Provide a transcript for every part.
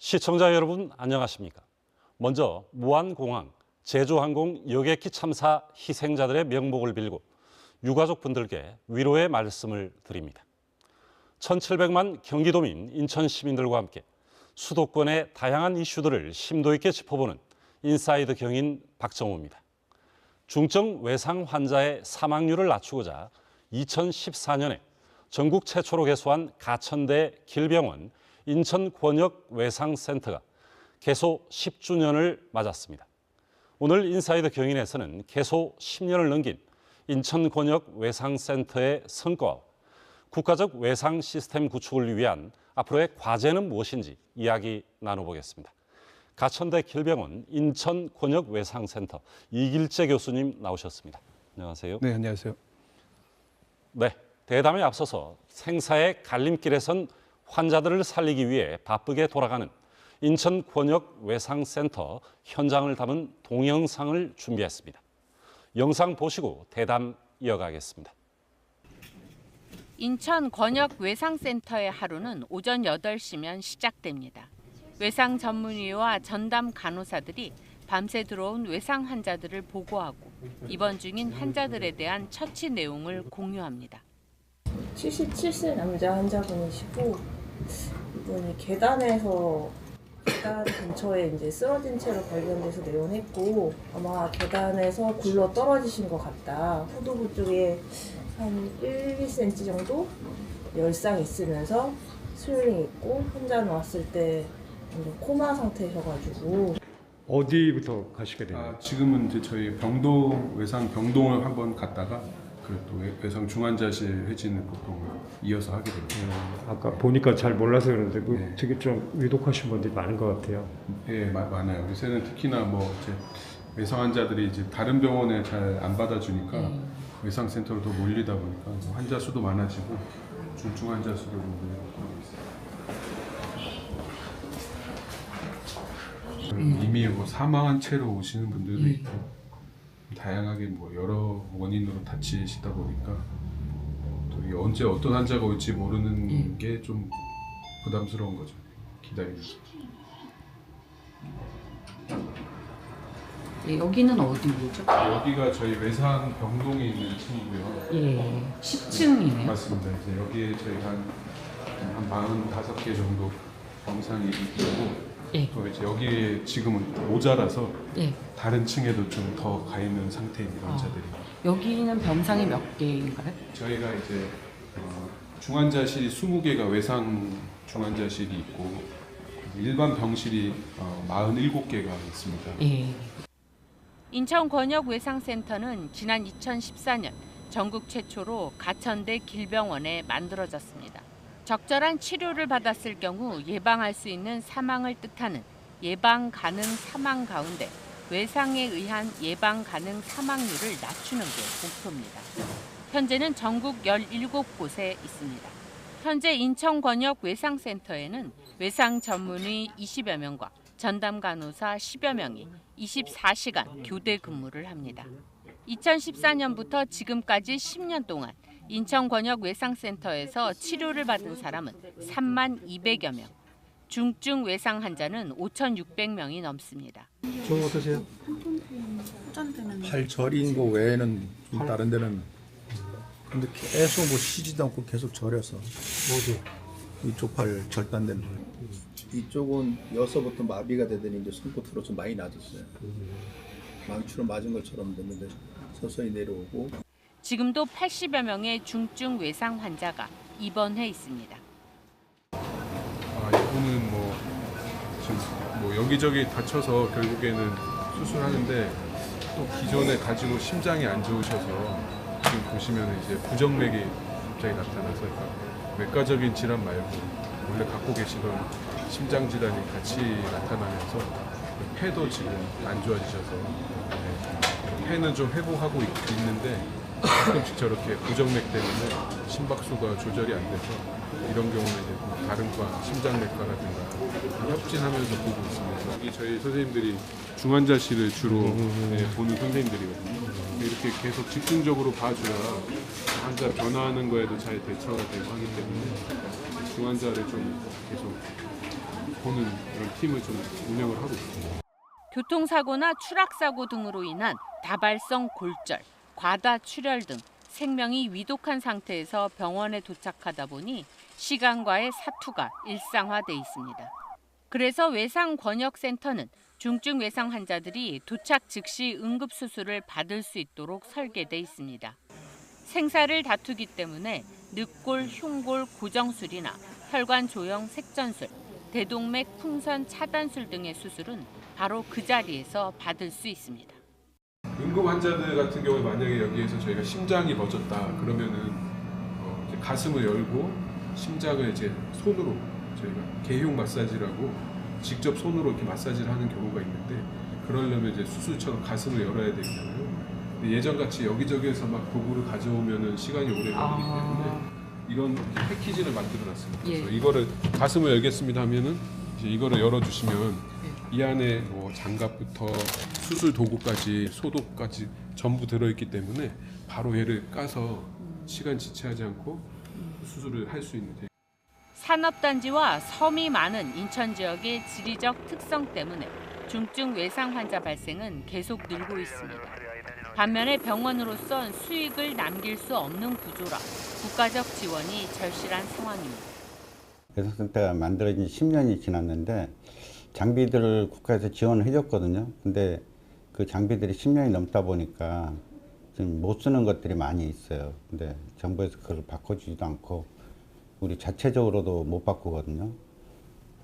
시청자 여러분 안녕하십니까? 먼저 무안공항, 제주항공 여객기 참사 희생자들의 명복을 빌고 유가족분들께 위로의 말씀을 드립니다. 1700만 경기도민, 인천 시민들과 함께 수도권의 다양한 이슈들을 심도 있게 짚어보는 인사이드 경인 박정호입니다. 중증 외상 환자의 사망률을 낮추고자 2014년에 전국 최초로 개소한 가천대 길병원 인천권역외상센터가 개소 10주년을 맞았습니다. 오늘 인사이드 경인에서는 개소 10년을 넘긴 인천권역외상센터의 성과와 국가적 외상 시스템 구축을 위한 앞으로의 과제는 무엇인지 이야기 나눠보겠습니다. 가천대 길병원 인천권역외상센터 이길재 교수님 나오셨습니다. 안녕하세요. 네, 안녕하세요. 네, 대담에 앞서서 생사의 갈림길에 선 환자들을 살리기 위해 바쁘게 돌아가는 인천권역외상센터 현장을 담은 동영상을 준비했습니다. 영상 보시고 대담 이어가겠습니다. 인천권역외상센터의 하루는 오전 8시면 시작됩니다. 외상 전문의와 전담 간호사들이 밤새 들어온 외상 환자들을 보고하고 입원 중인 환자들에 대한 처치 내용을 공유합니다. 77세 남자 환자분이시고 이분이 계단 근처에 이제 쓰러진 채로 발견돼서 내원했고 아마 계단에서 굴러 떨어지신 것 같다. 후두부 쪽에 한 1~2cm 정도 열상 있으면서 스웰링 있고 환자는 왔을 때 코마 상태셔가지고. 어디부터 가시게 되나요? 지금은 이제 저희 외상 병동을 한번 갔다가 또 외상 중환자실 회진을 보통 이어서 하게 됩니다. 아까 보니까 잘 몰라서 그러는데 네. 되게 좀 위독하신 분들이 많은 것 같아요. 예, 많아요. 요새는 특히나 이제 외상 환자들이 이제 다른 병원에 잘 안 받아주니까 외상센터로 더 몰리다 보니까 환자 수도 많아지고 중증 환자 수도 늘고 있어요. 이미 사망한 채로 오시는 분들도 있고 다양하게 여러 원인으로 다치시다 보니까 또 언제 어떤 환자가 올지 모르는 게 좀 부담스러운 거죠. 기다리면서. 여기는 어디죠? 여기가 저희 외상 병동에 있는 층이고요. 예, 10층이네요. 맞습니다. 이제 여기에 저희가 한 45개 정도 병상이 있고 예. 또 이제 여기에 지금은 모자라서 예. 다른 층에도 좀 더 가 있는 상태입니다. 환자들이. 여기는 병상이 몇 개인가요? 저희가 이제 중환자실이 20개가 외상 중환자실이 있고 일반 병실이 47개가 있습니다. 예. 인천권역외상센터는 지난 2014년 전국 최초로 가천대 길병원에 만들어졌습니다. 적절한 치료를 받았을 경우 예방할 수 있는 사망을 뜻하는 예방 가능 사망 가운데 외상에 의한 예방 가능 사망률을 낮추는 게 목표입니다. 현재는 전국 17곳에 있습니다. 현재 인천권역외상센터에는 외상 전문의 20여 명과 전담 간호사 10여 명이 24시간 교대 근무를 합니다. 2014년부터 지금까지 10년 동안 인천권역외상센터에서 치료를 받은 사람은 3만 200여 명, 중증 외상 환자는 5,600명이 넘습니다. 좀 어떠세요? 팔 저린 거 외에는 좀 다른 데는 근데 계속 쉬지도 않고 계속 저려서 어디? 이쪽 팔 절단된 거. 이쪽은 여서부터 마비가 되더니 이제 손끝으로 좀 많이 나아졌어요. 망치로 맞은 것처럼 됐는데 서서히 내려오고. 지금도 80여 명의 중증 외상 환자가 입원해 있습니다. 이분은 지금 여기저기 다쳐서 결국에는 수술하는데 또 기존에 가지고 심장이 안 좋으셔서 지금 보시면 이제 부정맥이 갑자기 나타나서 외과적인 질환 말고 원래 갖고 계시던 심장 질환이 같이 나타나면서 폐도 지금 안 좋아지셔서 폐는 좀 회복하고 있는데 가끔씩 저렇게 부정맥 때문에 심박수가 조절이 안 돼서 이런 경우는 이제 다른 과 심장내과라든가 협진하면서 보고 있습니다. 여기 저희 선생님들이 중환자실을 주로 보는 선생님들이거든요. 이렇게 계속 집중적으로 봐줘야 환자 변화하는 거에도 잘 대처가 되고 하기 때문에 중환자를 좀 계속 보는 그런 팀을 좀 운영을 하고 있습니다. 교통사고나 추락사고 등으로 인한 다발성 골절, 과다출혈 등 생명이 위독한 상태에서 병원에 도착하다 보니 시간과의 사투가 일상화돼 있습니다. 그래서 외상권역센터는 중증 외상 환자들이 도착 즉시 응급수술을 받을 수 있도록 설계돼 있습니다. 생사를 다투기 때문에 늑골, 흉골 고정술이나 혈관 조형 색전술, 대동맥 풍선 차단술 등의 수술은 바로 그 자리에서 받을 수 있습니다. 응급 환자들 같은 경우에 만약에 여기에서 저희가 심장이 멎었다 그러면은 이제 가슴을 열고 심장을 이제 손으로 저희가 개흉 마사지라고 직접 손으로 이렇게 마사지를 하는 경우가 있는데 그러려면 이제 수술처럼 가슴을 열어야 되잖아요. 근데 예전같이 여기저기에서 막 도구를 가져오면은 시간이 오래 걸리기 때문에 이런 패키지를 만들어놨습니다. 그래서 예. 이거를 가슴을 열겠습니다 하면은 이제 이거를 열어주시면 이 안에 뭐 장갑부터 수술 도구까지 소독까지 전부 들어있기 때문에 바로 얘를 까서 시간 지체하지 않고 수술을 할 수 있는. 산업단지와 섬이 많은 인천 지역의 지리적 특성 때문에 중증 외상 환자 발생은 계속 늘고 있습니다. 반면에 병원으로선 수익을 남길 수 없는 구조라 국가적 지원이 절실한 상황입니다. 외상센터가 만들어진 지 10년이 지났는데 장비들을 국가에서 지원을 해줬거든요. 근데 그 장비들이 10년이 넘다 보니까 지금 못 쓰는 것들이 많이 있어요. 근데 정부에서 그걸 바꿔주지도 않고 우리 자체적으로도 못 바꾸거든요.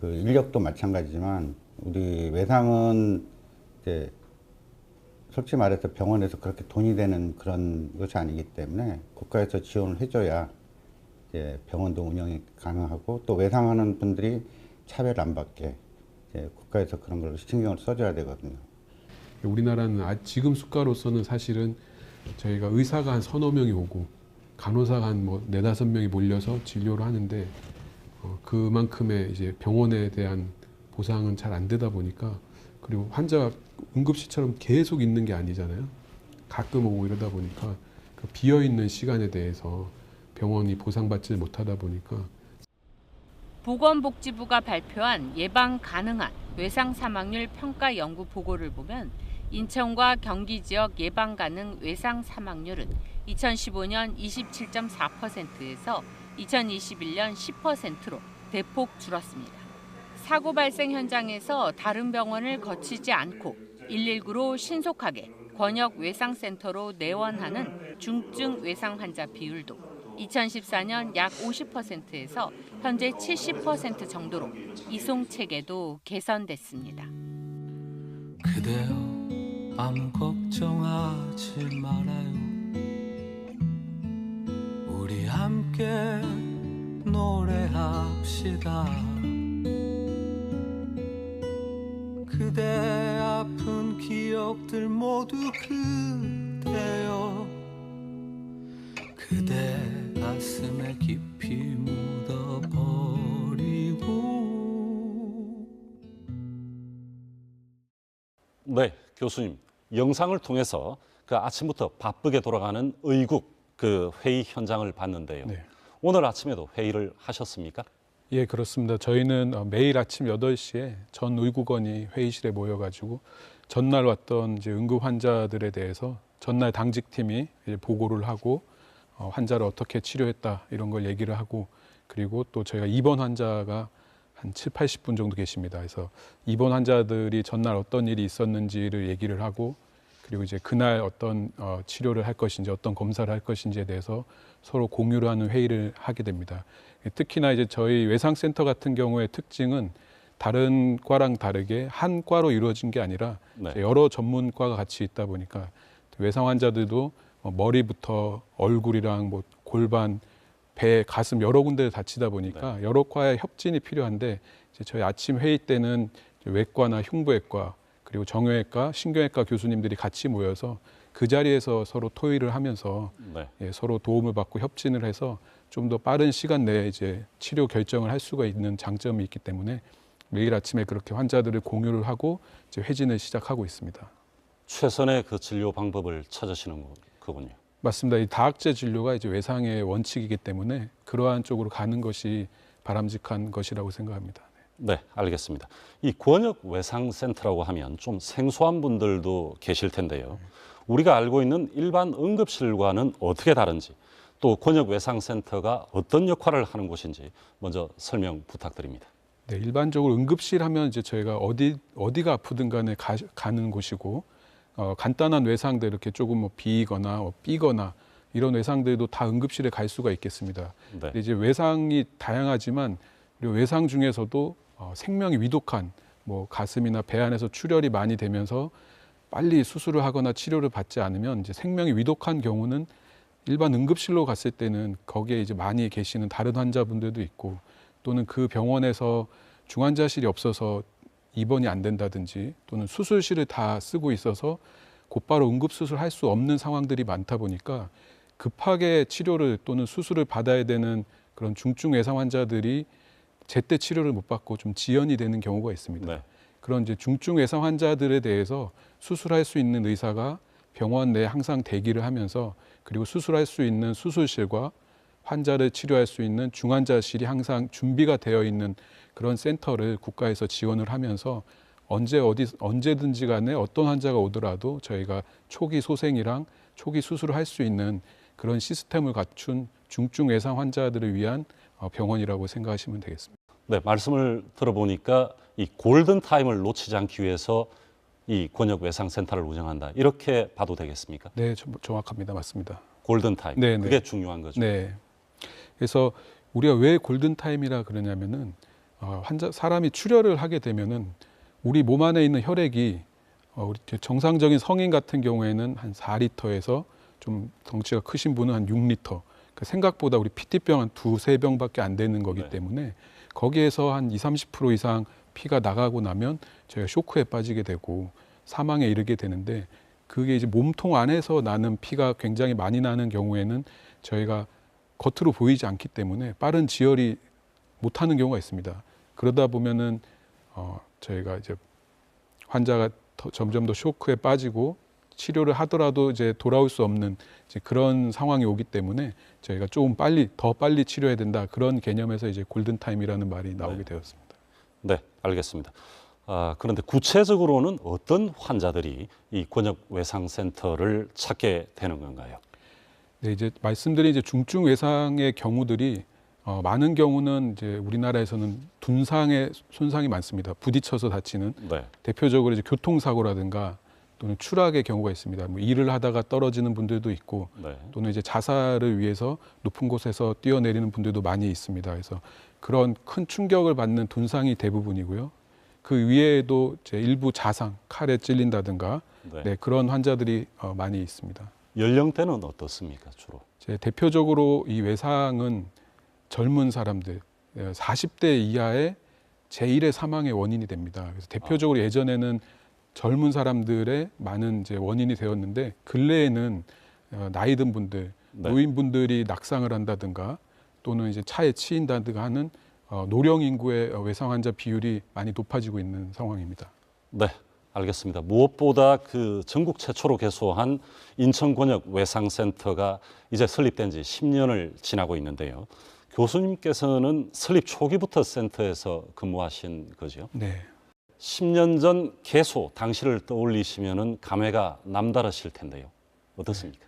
그 인력도 마찬가지지만 우리 외상은 이제 솔직히 말해서 병원에서 그렇게 돈이 되는 그런 것이 아니기 때문에 국가에서 지원을 해줘야 이제 병원도 운영이 가능하고 또 외상하는 분들이 차별 안 받게 이제 국가에서 그런 걸 신경을 써줘야 되거든요. 우리나라는 지금 수가로서는 사실은 저희가 의사가 한 서너 명이 오고 간호사가 한 뭐 4-5명이 몰려서 진료를 하는데 그만큼의 이제 병원에 대한 보상은 잘 안 되다 보니까 그리고 환자가 응급실처럼 계속 있는 게 아니잖아요. 가끔 오고 이러다 보니까 그 비어있는 시간에 대해서 병원이 보상받지 못하다 보니까 보건복지부가 발표한 예방 가능한 외상 사망률 평가 연구 보고를 보면 인천과 경기 지역 예방 가능 외상 사망률은 2015년 27.4%에서 2021년 10%로 대폭 줄었습니다. 사고 발생 현장에서 다른 병원을 거치지 않고 119로 신속하게 권역 외상센터로 내원하는 중증 외상 환자 비율도 2014년 약 50%에서 현재 70% 정도로 이송 체계도 개선됐습니다. 그대여 아무 걱정하지 말아요. 우리 함께 노래합시다. 그대 아픈 기억들 모두 그대여 그대 가슴에 깊이 묻어버리고. 네, 교수님. 영상을 통해서 그 아침부터 바쁘게 돌아가는 의국 그 회의 현장을 봤는데요. 네. 오늘 아침에도 회의를 하셨습니까? 예, 그렇습니다. 저희는 매일 아침 8시에 전 의국원이 회의실에 모여가지고 전날 왔던 이제 응급 환자들에 대해서 전날 당직팀이 이제 보고를 하고 환자를 어떻게 치료했다 이런 걸 얘기를 하고 그리고 또 저희가 입원 환자가 한 70-80분 정도 계십니다. 그래서 입원 환자들이 전날 어떤 일이 있었는지를 얘기를 하고 그리고 이제 그날 어떤 치료를 할 것인지 어떤 검사를 할 것인지에 대해서 서로 공유를 하는 회의를 하게 됩니다. 특히나 이제 저희 외상센터 같은 경우의 특징은 다른 과랑 다르게 한 과로 이루어진 게 아니라 네. 여러 전문과가 같이 있다 보니까 외상 환자들도 머리부터 얼굴이랑 뭐 골반, 배, 가슴 여러 군데를 다치다 보니까 여러 과의 협진이 필요한데 이제 저희 아침 회의 때는 외과나 흉부외과 그리고 정형외과, 신경외과 교수님들이 같이 모여서 그 자리에서 서로 토의를 하면서 네. 예, 서로 도움을 받고 협진을 해서 좀 더 빠른 시간 내에 이제 치료 결정을 할 수가 있는 장점이 있기 때문에 매일 아침에 그렇게 환자들을 공유를 하고 이제 회진을 시작하고 있습니다. 최선의 그 진료 방법을 찾으시는 거군요. 맞습니다. 이 다학제 진료가 이제 외상의 원칙이기 때문에 그러한 쪽으로 가는 것이 바람직한 것이라고 생각합니다. 네, 알겠습니다. 이 권역 외상센터라고 하면 좀 생소한 분들도 계실 텐데요. 우리가 알고 있는 일반 응급실과는 어떻게 다른지, 또 권역 외상센터가 어떤 역할을 하는 곳인지 먼저 설명 부탁드립니다. 네, 일반적으로 응급실 하면 이제 저희가 어디가 아프든 간에 가는 곳이고, 간단한 외상들 이렇게 조금 뭐 비거나 삐거나 이런 외상들도 다 응급실에 갈 수가 있겠습니다. 네. 근데 이제 외상이 다양하지만 그리고 외상 중에서도 생명이 위독한 뭐 가슴이나 배 안에서 출혈이 많이 되면서 빨리 수술을 하거나 치료를 받지 않으면 이제 생명이 위독한 경우는 일반 응급실로 갔을 때는 거기에 이제 많이 계시는 다른 환자분들도 있고, 또는 그 병원에서 중환자실이 없어서 입원이 안 된다든지, 또는 수술실을 다 쓰고 있어서 곧바로 응급수술 할 수 없는 상황들이 많다 보니까 급하게 치료를 또는 수술을 받아야 되는 그런 중증 외상 환자들이 제때 치료를 못 받고 좀 지연이 되는 경우가 있습니다. 네. 그런 이제 중증 외상 환자들에 대해서 수술할 수 있는 의사가 병원 내에 항상 대기를 하면서, 그리고 수술할 수 있는 수술실과 환자를 치료할 수 있는 중환자실이 항상 준비가 되어 있는 그런 센터를 국가에서 지원을 하면서 언제든지 간에 어떤 환자가 오더라도 저희가 초기 소생이랑 초기 수술을 할 수 있는 그런 시스템을 갖춘 중증 외상 환자들을 위한 병원이라고 생각하시면 되겠습니다. 네, 말씀을 들어보니까 이 골든 타임을 놓치지 않기 위해서 이 권역 외상센터를 운영한다, 이렇게 봐도 되겠습니까? 네, 정확합니다. 맞습니다. 골든 타임, 네, 그게 네. 중요한 거죠. 네. 그래서 우리가 왜 골든 타임이라 그러냐면은 사람이 출혈을 하게 되면은 우리 몸 안에 있는 혈액이 우리 정상적인 성인 같은 경우에는 한 4리터에서 좀 덩치가 크신 분은 한 6리터. 그러니까 생각보다 우리 PT병 한 2~3병밖에 안 되는 거기 네. 때문에 거기에서 한 20~30% 이상 피가 나가고 나면 저희가 쇼크에 빠지게 되고 사망에 이르게 되는데, 그게 이제 몸통 안에서 나는 피가 굉장히 많이 나는 경우에는 저희가 겉으로 보이지 않기 때문에 빠른 지혈이 못하는 경우가 있습니다. 그러다 보면은 저희가 이제 환자가 점점 더 쇼크에 빠지고 치료를 하더라도 이제 돌아올 수 없는 이제 그런 상황이 오기 때문에 저희가 조금 더 빨리 치료해야 된다, 그런 개념에서 이제 골든 타임이라는 말이 나오게 되었습니다. 네, 알겠습니다. 그런데 구체적으로는 어떤 환자들이 이 권역 외상센터를 찾게 되는 건가요? 네, 이제 말씀드린 이제 중증 외상의 경우들이 많은 경우는 이제 우리나라에서는 둔상의 손상이 많습니다. 부딪혀서 다치는. 네. 대표적으로 이제 교통사고라든가 또는 추락의 경우가 있습니다. 뭐 일을 하다가 떨어지는 분들도 있고, 네. 또는 이제 자살을 위해서 높은 곳에서 뛰어내리는 분들도 많이 있습니다. 그래서 그런 큰 충격을 받는 둔상이 대부분이고요. 그 위에도 이제 일부 자상, 칼에 찔린다든가 네. 네, 그런 환자들이 많이 있습니다. 연령대는 어떻습니까, 주로? 대표적으로 이 외상은 젊은 사람들, 40대 이하의 제1의 사망의 원인이 됩니다. 그래서 대표적으로 예전에는 젊은 사람들의 많은 이제 원인이 되었는데, 근래에는 나이 든 분들, 네. 노인분들이 낙상을 한다든가 또는 이제 차에 치인다든가 하는 노령 인구의 외상 환자 비율이 많이 높아지고 있는 상황입니다. 네, 알겠습니다. 무엇보다 그 전국 최초로 개소한 인천권역 외상센터가 이제 설립된 지 10년을 지나고 있는데요. 교수님께서는 설립 초기부터 센터에서 근무하신 거죠? 네. 10년 전 개소 당시를 떠올리시면은 감회가 남다르실 텐데요. 어떻습니까?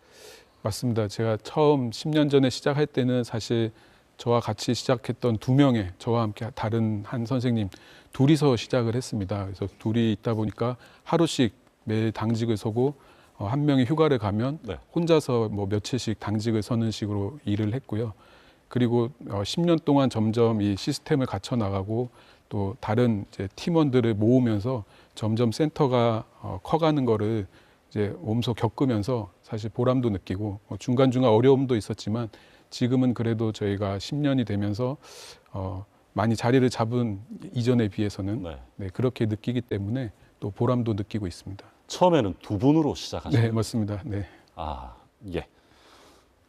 맞습니다. 제가 처음 10년 전에 시작할 때는 사실 저와 같이 시작했던 2명의, 저와 함께 다른 한 선생님 둘이서 시작을 했습니다. 그래서 둘이 있다 보니까 하루씩 매일 당직을 서고 한 명이 휴가를 가면 네. 혼자서 뭐 며칠씩 당직을 서는 식으로 일을 했고요. 그리고 10년 동안 점점 이 시스템을 갖춰 나가고 또 다른 이제 팀원들을 모으면서 점점 센터가 커가는 거를 이제 몸소 겪으면서 사실 보람도 느끼고 중간중간 어려움도 있었지만, 지금은 그래도 저희가 10년이 되면서 많이 자리를 잡은 이전에 비해서는 네, 그렇게 느끼기 때문에 또 보람도 느끼고 있습니다. 처음에는 2분으로 시작하셨나요? 네, 맞습니다. 네. 예.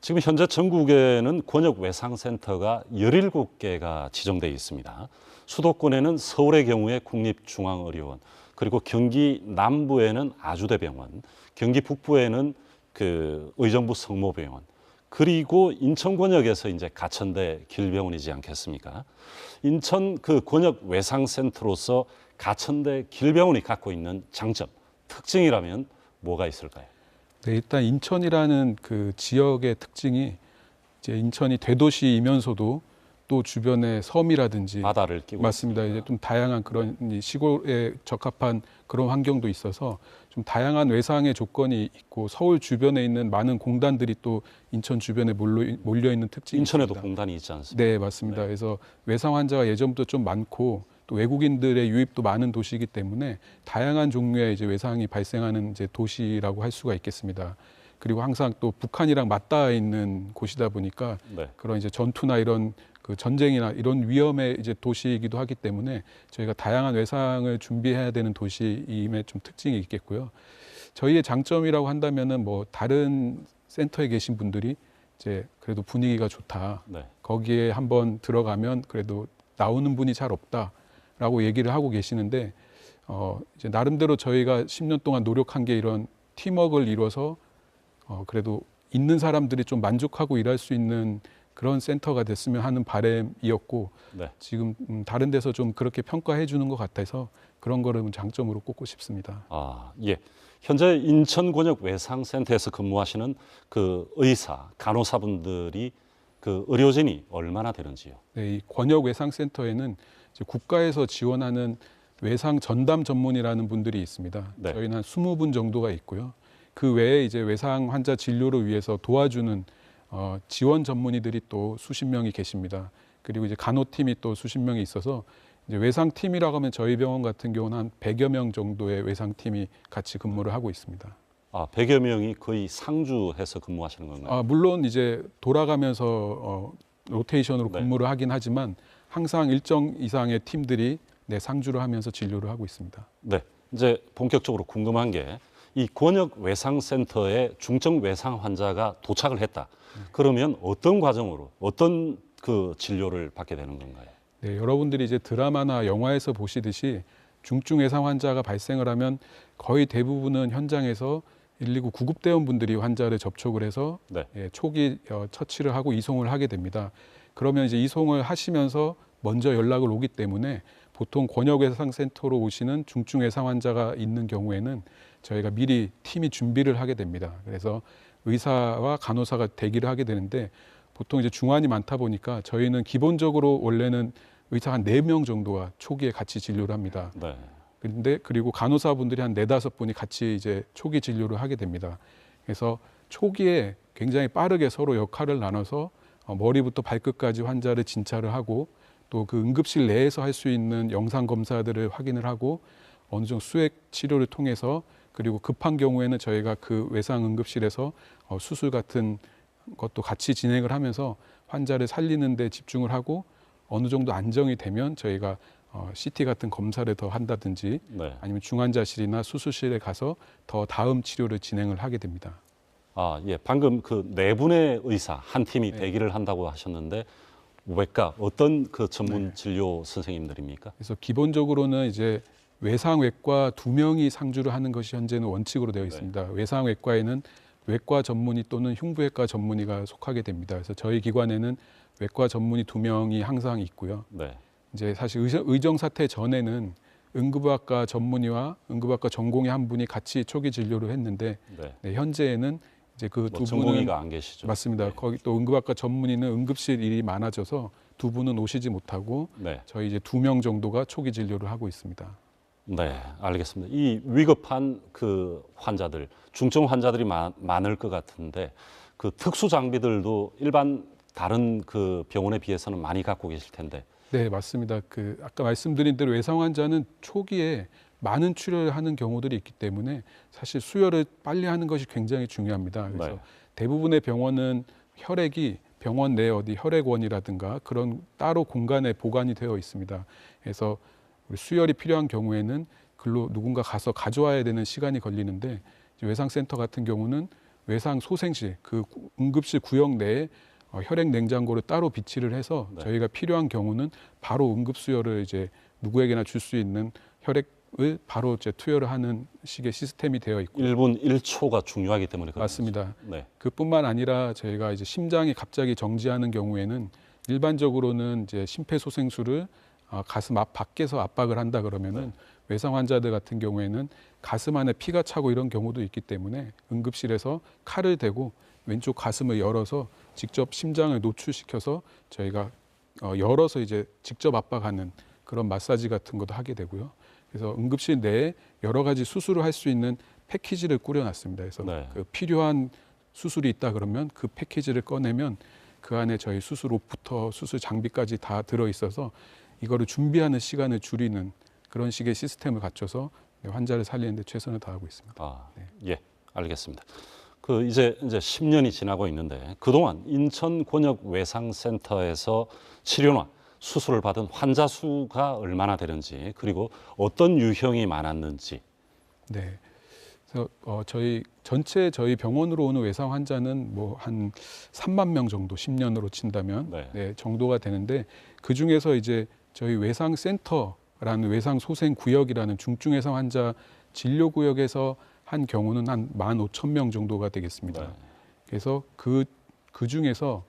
지금 현재 전국에는 권역 외상센터가 17개가 지정되어 있습니다. 수도권에는 서울의 경우에 국립중앙의료원, 그리고 경기 남부에는 아주대병원, 경기 북부에는 그 의정부 성모병원, 그리고 인천권역에서 이제 가천대 길병원이지 않겠습니까? 인천 그 권역 외상센터로서 가천대 길병원이 갖고 있는 장점, 특징이라면 뭐가 있을까요? 네, 일단 인천이라는 그 지역의 특징이 이제 인천이 대도시이면서도 또 주변에 섬이라든지 바다를 끼고 맞습니다. 이제 좀 다양한 그런 이 시골에 적합한 그런 환경도 있어서 좀 다양한 외상의 조건이 있고 서울 주변에 있는 많은 공단들이 또 인천 주변에 몰려 있는 특징이 인천에도 있습니다. 공단이 있지 않습니까? 네, 맞습니다. 그래서 외상 환자가 예전부터 좀 많고 또 외국인들의 유입도 많은 도시이기 때문에 다양한 종류의 이제 외상이 발생하는 이제 도시라고 할 수가 있겠습니다. 그리고 항상 또 북한이랑 맞닿아 있는 곳이다 보니까 네. 그런 이제 전투나 이런 그 전쟁이나 이런 위험의 이제 도시이기도 하기 때문에 저희가 다양한 외상을 준비해야 되는 도시임의 좀 특징이 있겠고요. 저희의 장점이라고 한다면은 뭐 다른 센터에 계신 분들이 이제 그래도 분위기가 좋다. 네. 거기에 한번 들어가면 그래도 나오는 분이 잘 없다라고 얘기를 하고 계시는데 이제 나름대로 저희가 10년 동안 노력한 게 이런 팀워크를 이뤄서 그래도 있는 사람들이 좀 만족하고 일할 수 있는 그런 센터가 됐으면 하는 바람이었고 네. 지금 다른 데서 좀 그렇게 평가해 주는 것 같아서 그런 거를 장점으로 꼽고 싶습니다. 아, 예. 현재 인천권역 외상센터에서 근무하시는 그 의사, 간호사분들이 그 의료진이 얼마나 되는지요? 네, 이 권역 외상센터에는 이제 국가에서 지원하는 외상 전담 전문의라는 분들이 있습니다. 네. 저희는 한 20분 정도가 있고요. 그 외에 이제 외상 환자 진료를 위해서 도와주는 지원 전문의들이 또 수십 명이 계십니다. 그리고 이제 간호팀이 또 수십 명이 있어서 이제 외상팀이라고 하면 저희 병원 같은 경우는 한 100여 명 정도의 외상팀이 같이 근무를 하고 있습니다. 아, 100여 명이 거의 상주해서 근무하시는 건가요? 물론 이제 돌아가면서 로테이션으로 네. 근무를 하긴 하지만 항상 일정 이상의 팀들이 상주를 하면서 진료를 하고 있습니다. 네. 이제 본격적으로 궁금한 게 이 권역 외상센터에 중증 외상 환자가 도착을 했다. 그러면 어떤 과정으로 어떤 그 진료를 받게 되는 건가요? 네, 여러분들이 이제 드라마나 영화에서 보시듯이 중증 외상 환자가 발생을 하면 거의 대부분은 현장에서 119 구급대원분들이 환자를 접촉을 해서 네. 초기 처치를 하고 이송을 하게 됩니다. 그러면 이제 이송을 하시면서 먼저 연락을 오기 때문에 보통 권역외상센터로 오시는 중증 외상 환자가 있는 경우에는 저희가 미리 팀이 준비를 하게 됩니다. 그래서 의사와 간호사가 대기를 하게 되는데 보통 이제 중환이 많다 보니까 저희는 기본적으로 원래는 의사 한 4명 정도가 초기에 같이 진료를 합니다. 네. 근데 그리고 간호사분들이 한 4-5분이 같이 이제 초기 진료를 하게 됩니다. 그래서 초기에 굉장히 빠르게 서로 역할을 나눠서 머리부터 발끝까지 환자를 진찰을 하고 또 그 응급실 내에서 할 수 있는 영상 검사들을 확인을 하고 어느 정도 수액 치료를 통해서 그리고 급한 경우에는 저희가 그 외상 응급실에서 수술 같은 것도 같이 진행을 하면서 환자를 살리는 데 집중을 하고 어느 정도 안정이 되면 저희가 CT 같은 검사를 더 한다든지 네. 아니면 중환자실이나 수술실에 가서 더 다음 치료를 진행을 하게 됩니다. 아, 예. 방금 그 4분의 의사 한 팀이 네. 대기를 한다고 하셨는데 외과 어떤 그 전문 네. 진료 선생님들입니까? 그래서 기본적으로는 이제 외상외과 2명이 상주를 하는 것이 현재는 원칙으로 되어 있습니다. 네. 외상외과에는 외과 전문의 또는 흉부외과 전문의가 속하게 됩니다. 그래서 저희 기관에는 외과 전문의 2명이 항상 있고요. 네. 이제 사실 의정 사태 전에는 응급의학과 전문의와 응급의학과 전공의 한 분이 같이 초기 진료를 했는데 네. 네, 현재는 이제 그 두 분은 전공의가 안 계시죠? 맞습니다. 네. 거기 또 응급학과 전문의는 응급실 일이 많아져서 2분은 오시지 못하고 네. 저희 이제 2명 정도가 초기 진료를 하고 있습니다. 네, 알겠습니다. 이 위급한 그 환자들, 중증 환자들이 많을 것 같은데 그 특수 장비들도 일반 다른 그 병원에 비해서는 많이 갖고 계실 텐데. 네, 맞습니다. 그 아까 말씀드린 대로 외상 환자는 초기에 많은 출혈을 하는 경우들이 있기 때문에 사실 수혈을 빨리 하는 것이 굉장히 중요합니다. 그래서 네. 대부분의 병원은 혈액이 병원 내 어디 혈액원이라든가 그런 따로 공간에 보관이 되어 있습니다. 그래서 수혈이 필요한 경우에는 글로 누군가 가서 가져와야 되는 시간이 걸리는데 외상센터 같은 경우는 외상 소생실, 그 응급실 구역 내에 혈액 냉장고를 따로 비치를 해서 네. 저희가 필요한 경우는 바로 응급수혈을 이제 누구에게나 줄 수 있는 혈액 바로 이제 투여를 하는 식의 시스템이 되어 있고 1분 1초가 중요하기 때문에 그런 맞습니다. 거죠. 네. 그뿐만 아니라 저희가 이제 심장이 갑자기 정지하는 경우에는 일반적으로는 이제 심폐소생술을 가슴 앞 밖에서 압박을 한다 그러면은 외상 환자들 같은 경우에는 가슴 안에 피가 차고 이런 경우도 있기 때문에 응급실에서 칼을 대고 왼쪽 가슴을 열어서 직접 심장을 노출시켜서 저희가 열어서 이제 직접 압박하는 그런 마사지 같은 것도 하게 되고요. 그래서 응급실 내에 여러 가지 수술을 할 수 있는 패키지를 꾸려놨습니다. 그래서 그 필요한 수술이 있다 그러면 그 패키지를 꺼내면 그 안에 저희 수술 옷부터 수술 장비까지 다 들어있어서 이거를 준비하는 시간을 줄이는 그런 식의 시스템을 갖춰서 환자를 살리는 데 최선을 다하고 있습니다. 예, 알겠습니다. 그 이제 10년이 지나고 있는데 그동안 인천 권역 외상센터에서 치료나 수술을 받은 환자 수가 얼마나 되는지 그리고 어떤 유형이 많았는지. 네. 그래서 저희 병원으로 오는 외상 환자는 뭐 한 3만 명 정도 10년으로 친다면 정도가 되는데 그 중에서 이제 저희 외상센터라는 외상소생 구역이라는 중증 외상 환자 진료 구역에서 한 경우는 한 15,000명 정도가 되겠습니다. 그래서 그 중에서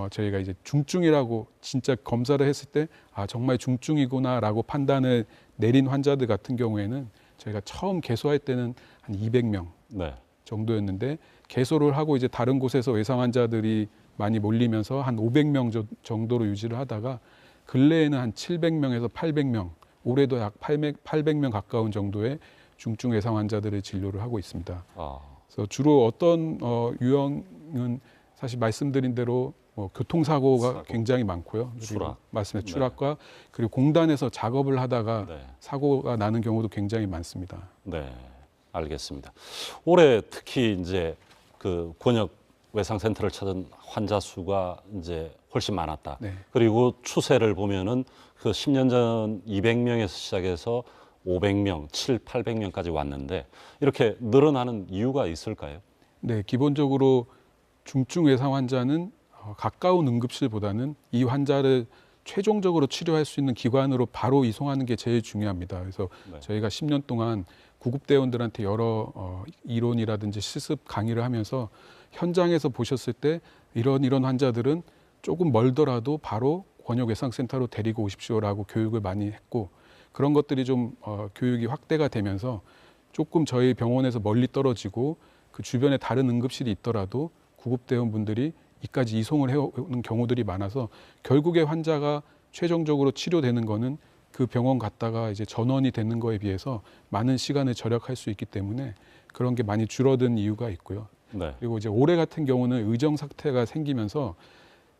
저희가 이제 중증이라고 진짜 검사를 했을 때 정말 중증이구나라고 판단을 내린 환자들 같은 경우에는 저희가 처음 개소할 때는 한 200명 정도였는데 개소를 하고 이제 다른 곳에서 외상 환자들이 많이 몰리면서 한 500명 정도로 유지를 하다가 근래에는 한 700명에서 800명, 올해도 약 800명 가까운 정도의 중증 외상 환자들을 진료를 하고 있습니다. 그래서 주로 어떤 유형은 사실 말씀드린 대로 교통사고가 굉장히 많고요. 맞습니다. 추락과 그리고 공단에서 작업을 하다가 사고가 나는 경우도 굉장히 많습니다. 네, 알겠습니다. 올해 특히 이제 그 권역 외상센터를 찾은 환자 수가 이제 훨씬 많았다. 그리고 추세를 보면은 그 10년 전 200명에서 시작해서 500명, 800명까지 왔는데 이렇게 늘어나는 이유가 있을까요? 네, 기본적으로 중증 외상 환자는 가까운 응급실보다는 이 환자를 최종적으로 치료할 수 있는 기관으로 바로 이송하는 게 제일 중요합니다. 그래서 저희가 10년 동안 구급대원들한테 여러 이론이라든지 실습 강의를 하면서 현장에서 보셨을 때 이런 환자들은 조금 멀더라도 바로 권역외상센터로 데리고 오십시오라고 교육을 많이 했고 그런 것들이 좀 교육이 확대가 되면서 조금 저희 병원에서 멀리 떨어지고 그 주변에 다른 응급실이 있더라도 구급대원분들이 이까지 이송을 해오는 경우들이 많아서 결국에 환자가 최종적으로 치료되는 거는 그 병원 갔다가 이제 전원이 되는 거에 비해서 많은 시간을 절약할 수 있기 때문에 그런 게 많이 줄어든 이유가 있고요. 그리고 이제 올해 같은 경우는 의정 사태가 생기면서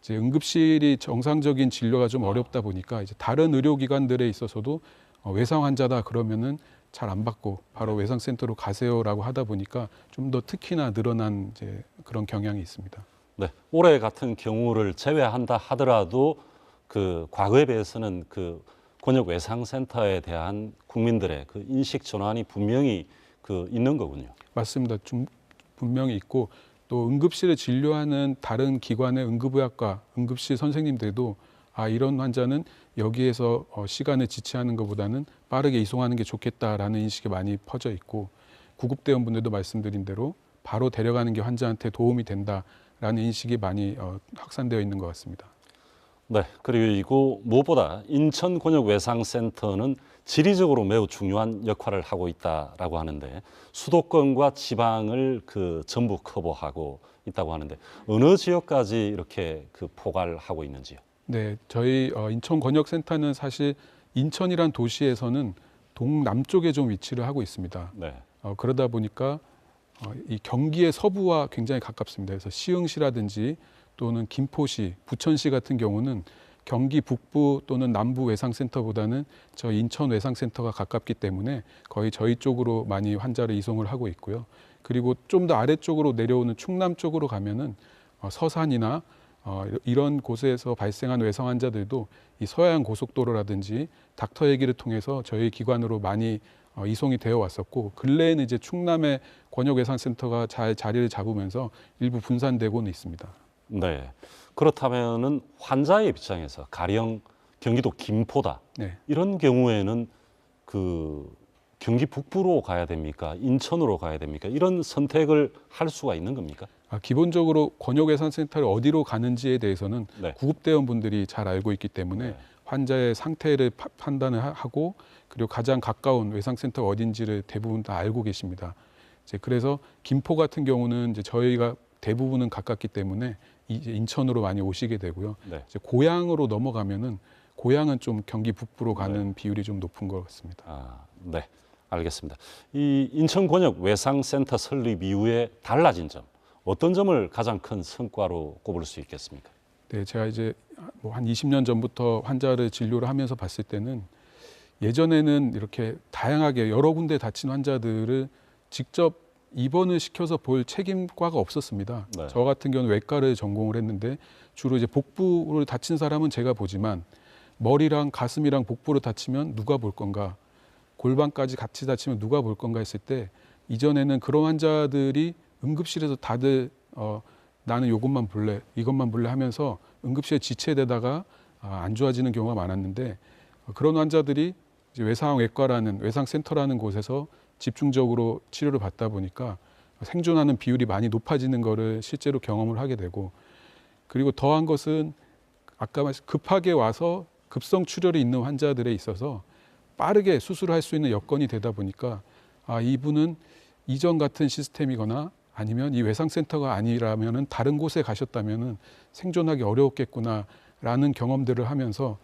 이제 응급실이 정상적인 진료가 좀 어렵다 보니까 이제 다른 의료기관들에 있어서도 외상 환자다 그러면은 잘 안 받고 바로 외상센터로 가세요라고 하다 보니까 좀 더 특히나 늘어난 이제 그런 경향이 있습니다. 네, 올해 같은 경우를 제외한다 하더라도 그 과거에 비해서는 그 권역 외상센터에 대한 국민들의 그 인식 전환이 분명히 그 있는 거군요. 맞습니다. 좀 분명히 있고 또 응급실에 진료하는 다른 기관의 응급의학과 응급실 선생님들도 이런 환자는 여기에서 시간을 지체하는 것보다는 빠르게 이송하는 게 좋겠다라는 인식이 많이 퍼져 있고 구급대원분들도 말씀드린 대로 바로 데려가는 게 환자한테 도움이 된다라는 인식이 많이 확산되어 있는 것 같습니다. 네, 그리고 무엇보다 인천권역외상센터는 지리적으로 매우 중요한 역할을 하고 있다라고 하는데 수도권과 지방을 그 전부 커버하고 있다고 하는데 어느 지역까지 이렇게 그 포괄하고 있는지요? 네, 저희 인천권역센터는 사실 인천이란 도시에서는 동남쪽에 좀 위치를 하고 있습니다. 그러다 보니까 이 경기의 서부와 굉장히 가깝습니다. 그래서 시흥시라든지 또는 김포시, 부천시 같은 경우는 경기 북부 또는 남부 외상센터보다는 저희 인천 외상센터가 가깝기 때문에 거의 저희 쪽으로 많이 환자를 이송을 하고 있고요. 그리고 좀 더 아래쪽으로 내려오는 충남 쪽으로 가면은 서산이나 이런 곳에서 발생한 외상 환자들도 이 서해안 고속도로라든지 닥터 얘기를 통해서 저희 기관으로 많이 이송이 되어 왔었고 근래에는 이제 충남의 권역외상센터가 잘 자리를 잡으면서 일부 분산되고는 있습니다. 네, 그렇다면은 환자의 입장에서 가령 경기도 김포다 이런 경우에는 그 경기 북부로 가야 됩니까? 인천으로 가야 됩니까? 이런 선택을 할 수가 있는 겁니까? 기본적으로 권역외상센터를 어디로 가는지에 대해서는 네. 구급대원분들이 잘 알고 있기 때문에 네. 환자의 상태를 판단을 하고 그리고 가장 가까운 외상센터가 어딘지를 대부분 다 알고 계십니다. 이제 그래서 김포 같은 경우는 이제 저희가 대부분은 가깝기 때문에 이제 인천으로 많이 오시게 되고요. 네. 이제 고향으로 넘어가면은 고향은 좀 경기 북부로 가는 비율이 좀 높은 것 같습니다. 네, 알겠습니다. 이 인천권역 외상센터 설립 이후에 달라진 점, 어떤 점을 가장 큰 성과로 꼽을 수 있겠습니까? 네, 제가 이제 뭐 한 20년 전부터 환자를 진료를 하면서 봤을 때는 예전에는 이렇게 다양하게 여러 군데 다친 환자들을 직접 입원을 시켜서 볼 책임과가 없었습니다. 네. 저 같은 경우는 외과를 전공을 했는데 주로 이제 복부를 다친 사람은 제가 보지만 머리랑 가슴이랑 복부를 다치면 누가 볼 건가, 골반까지 같이 다치면 누가 볼 건가 했을 때 이전에는 그런 환자들이 응급실에서 다들 나는 이것만 볼래, 이것만 볼래 하면서 응급실에 지체되다가 안 좋아지는 경우가 많았는데 그런 환자들이 이제 외상외과라는 외상센터라는 곳에서 집중적으로 치료를 받다 보니까 생존하는 비율이 많이 높아지는 거를 실제로 경험을 하게 되고, 그리고 더한 것은 아까 말씀 급하게 와서 급성 출혈이 있는 환자들에 있어서 빠르게 수술할 수 있는 여건이 되다 보니까 이분은 이전 같은 시스템이거나 아니면 이 외상센터가 아니라면은 다른 곳에 가셨다면은 생존하기 어려웠겠구나라는 경험들을 하면서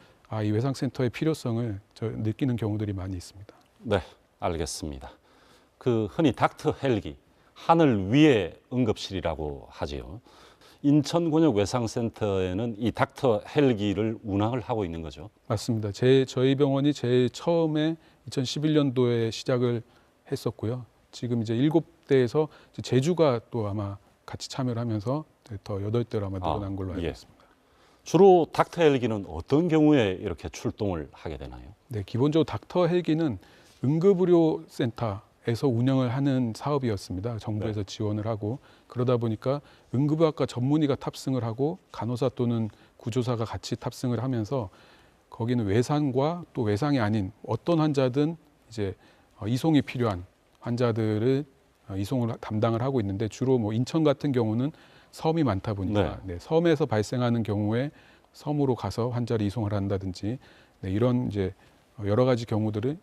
이 외상센터의 필요성을 느끼는 경우들이 많이 있습니다. 네, 알겠습니다. 그 흔히 닥터 헬기, 하늘 위의 응급실이라고 하지요. 인천권역 외상센터에는 이 닥터 헬기를 운항을 하고 있는 거죠. 맞습니다. 저희 병원이 제일 처음에 2011년도에 시작을 했었고요. 지금 이제 7대에서 제주가 또 아마 같이 참여를 하면서 더 8대로 아마 늘어난 걸로 알고 있습니다. 주로 닥터 헬기는 어떤 경우에 이렇게 출동을 하게 되나요? 네, 기본적으로 닥터 헬기는 응급의료센터에서 운영을 하는 사업이었습니다. 정부에서 지원을 하고 그러다 보니까 응급의학과 전문의가 탑승을 하고 간호사 또는 구조사가 같이 탑승을 하면서 거기는 외상과 또 외상이 아닌 어떤 환자든 이제 이송이 필요한 환자들을 이송을 담당을 하고 있는데 주로 뭐 인천 같은 경우는 섬이 많다 보니까 섬에서 발생하는 경우에 섬으로 가서 환자를 이송을 한다든지 이런 이제 여러 가지 경우들을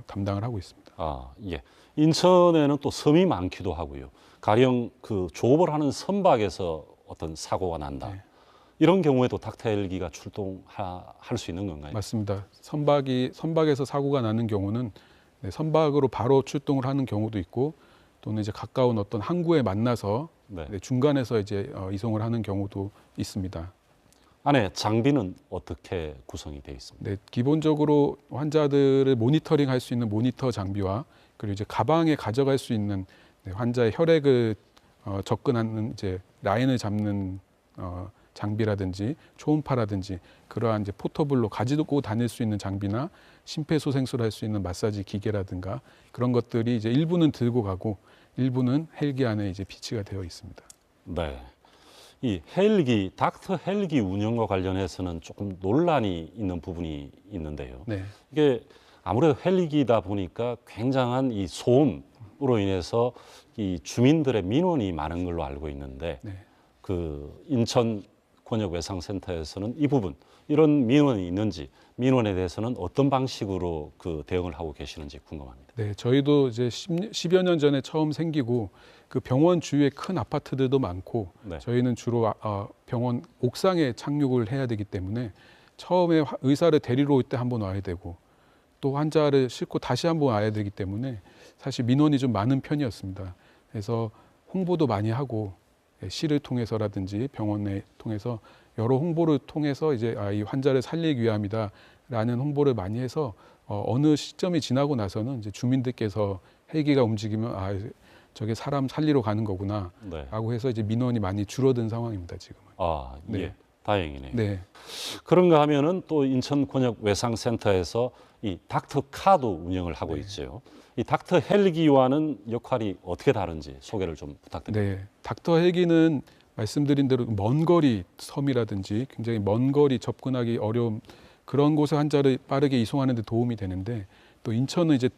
담당을 하고 있습니다. 예. 인천에는 또 섬이 많기도 하고요. 가령 그 조업을 하는 선박에서 어떤 사고가 난다. 이런 경우에도 닥터 헬기가 출동할 수 있는 건가요? 맞습니다. 선박에서 사고가 나는 경우는 선박으로 바로 출동을 하는 경우도 있고 또는 이제 가까운 어떤 항구에 만나서 중간에서 이제 이송을 하는 경우도 있습니다. 안에 장비는 어떻게 구성이 되어 있습니까? 네, 기본적으로 환자들을 모니터링할 수 있는 모니터 장비와 그리고 이제 가방에 가져갈 수 있는 환자의 혈액을 접근하는 이제 라인을 잡는 장비라든지 초음파라든지 그러한 이제 포터블로 가지고 다닐 수 있는 장비나 심폐소생술을 할 수 있는 마사지 기계라든가 그런 것들이 이제 일부는 들고 가고 일부는 헬기 안에 이제 비치가 되어 있습니다. 네. 이 헬기, 닥터 헬기 운영과 관련해서는 조금 논란이 있는 부분이 있는데요. 네. 이게 아무래도 헬기다 보니까 굉장한 이 소음으로 인해서 이 주민들의 민원이 많은 걸로 알고 있는데 그 인천 권역외상센터에서는 이 부분 이런 민원이 있는지 민원에 대해서는 어떤 방식으로 그 대응을 하고 계시는지 궁금합니다. 네, 저희도 이제 10여 년 전에 처음 생기고 그 병원 주위에 큰 아파트들도 많고 저희는 주로 병원 옥상에 착륙을 해야 되기 때문에 처음에 의사를 데리러 올 때 한번 와야 되고 또 환자를 싣고 다시 한번 와야 되기 때문에 사실 민원이 좀 많은 편이었습니다. 그래서 홍보도 많이 하고 시를 통해서라든지 병원을 통해서 여러 홍보를 통해서 이제 이 환자를 살리기 위함이다라는 홍보를 많이 해서 어느 시점이 지나고 나서는 이제 주민들께서 헬기가 움직이면 저게 사람 살리러 가는 거구나라고 해서 이제 민원이 많이 줄어든 상황입니다 지금은. 예, 다행이네요. 네. 그런가 하면은 또 인천 권역 외상센터에서 이 닥터 카도 운영을 하고 있죠. 이 닥터 헬기와는 역할이 어떻게 다른지 소개를 좀 부탁드립니다. 네, 닥터 헬기는 말씀드린 대로 먼 거리 섬이라든지 굉장히 먼 거리 접근하기 어려운 그런 곳에 환자를 빠르게 이송하는 데 도움이 되는데 또 인천은 이제